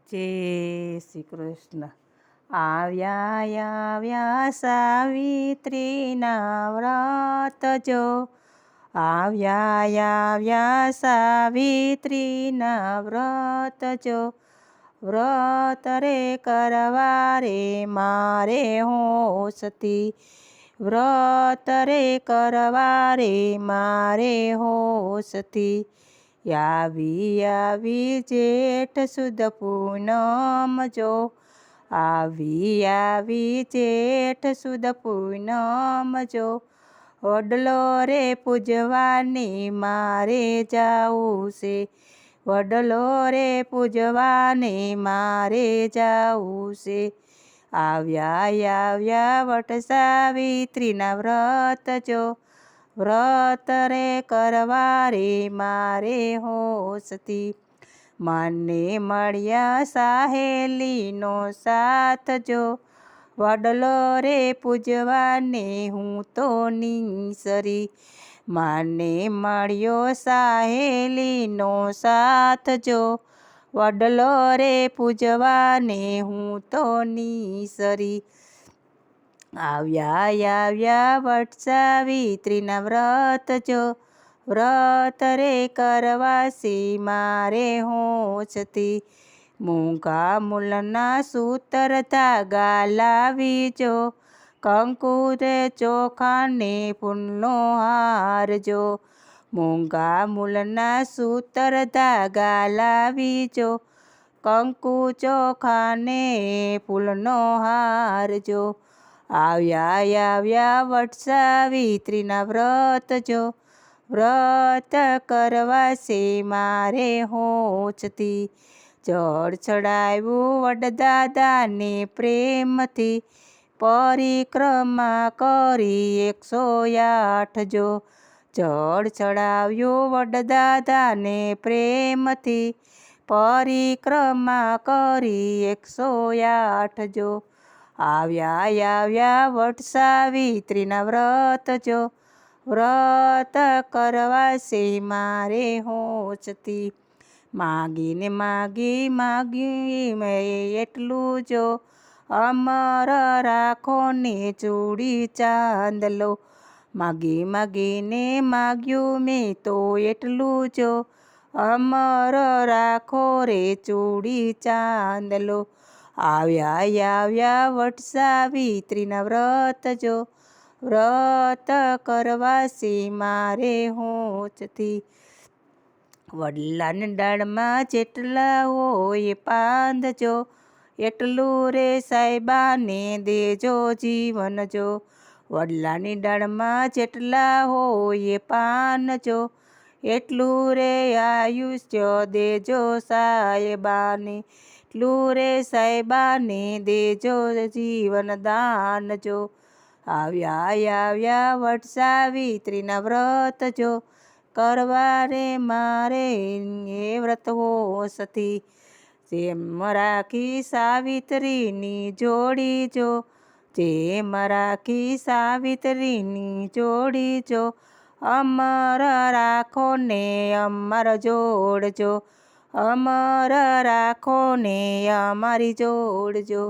જય શ્રી કૃષ્ણ. આવ્યા આવ્યા સાવિત્રીના વ્રત જો, આવ્યા આવ્યા સાવિત્રીના વ્રત જો, વ્રત રે કરવા રે મારે હોસતી, વ્રત રે કરવા રે મારે હોસતી. આવી આવી જેઠ સુદ પૂનમ જો, આવી આવી જેઠ સુદ પૂનમ જો, વડલો રે પૂજવાની મારે જાવું છે, વડલો રે પૂજવાની મારે જાવું છે. આવ્યા આવ્યા વટ સાવિત્રીના વ્રત જો, વ્રત રે કરવા રે મારે હોસતી. મને મળ્યા સાહેલીનો સાથ જો, વડલો રે પૂજવાને હું તો નીસરી. મને મળ્યો સાહેલીનો સાથ જો, વડલો રે પૂજવાને હું તો નીસરી. આવ્યા આવ્યા વટ સાવિત્રીના વ્રત જો, વ્રત રે કરવા છે મારે હોસતી. મૂંગા મૂલના સૂતર ધાગા લાવી જો, કંકુ રે ચોખા ને ફૂલનો હાર જો. મૂંગા મૂલના સૂતર ધાગા લાવી જો, કંકુ ચોખા ને ફૂલનો હાર જો. આવ્યા આવ્યા વટ સાવિત્રીના વ્રત જો, વ્રત કરવા છે મારે હોસતી. જળ ચડાવ્યું વડદાદાને પ્રેમથી, પરિક્રમા કરી 108 જો. જળ ચડાવ્યું વડદાદાને પ્રેમથી, પરિક્રમા કરી 108 જો. આવ્યા આવ્યા વટ સાવિત્રીના વ્રત જો, વ્રત કરવા છે મારે હોસતી. માગીને માગ્યું મેં એટલું જો, અમર રાખો ને ચૂડી ચાંદલો. માગીને માગ્યું મેં તો એટલું જો, અમર રાખો રે ચૂડી ચાંદલો. આવ્યા આવ્યા વટ સાવિત્રીના વ્રત જો, વ્રત કરવા છે મારે હોસતી. વડલાની ડાળમાં જેટલા હોય પાંદજો, એટલું રે સાહેબાને દેજો જીવન જો. વડલાની ડાળમાં જેટલા હોય પાનજો, એટલું રે આયુષ્ય દેજો સાહેબાને, એટલું રે સાહેબાને દેજો જીવન દાન જો. આવ્યા આવ્યા વટ સાવિત્રીના વ્રત જો, કરવા રે મારે એ વ્રત હોસતી. જેમ રાખી સાવિત્રીની જોડી જો, જેમ રાખી સાવિત્રીની જોડી જો, અમર રાખો ને અમર જોડજો, અમર રાખો ને અમારી જોડજો.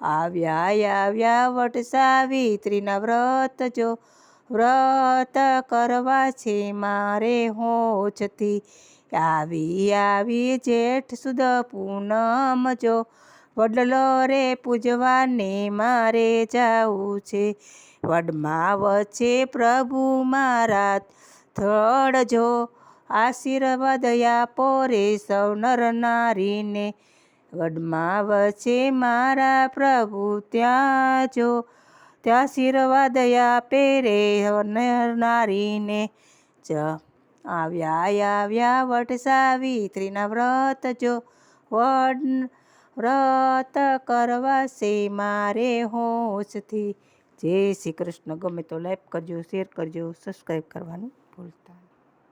આવ્યા આવ્યા વટ સાવિત્રીના વ્રત જો, વ્રત કરવા છે મારે હોસતી. આવી આવી જેઠ સુદ પૂનમ જો, વડલો રે પૂજવાને મારે જાવું છે. વડમાં વચ્ચે પ્રભુ મારા થળજો, આશીર્વાદ આપો રે સૌ નર નારીને. વડમાં વચ્ચે મારા પ્રભુ ત્યાં જો, ત્યાં આશીર્વાદ આપે રે નર નારીને. આવ્યા આવ્યા વટ સાવિત્રીના વ્રત જો, વ્રત કરવા છે મારે હોસતી. જય શ્રી કૃષ્ણ. ગમે તો લાઈક કરજો, શેર કરજો, સબસ્ક્રાઈબ કરવાનું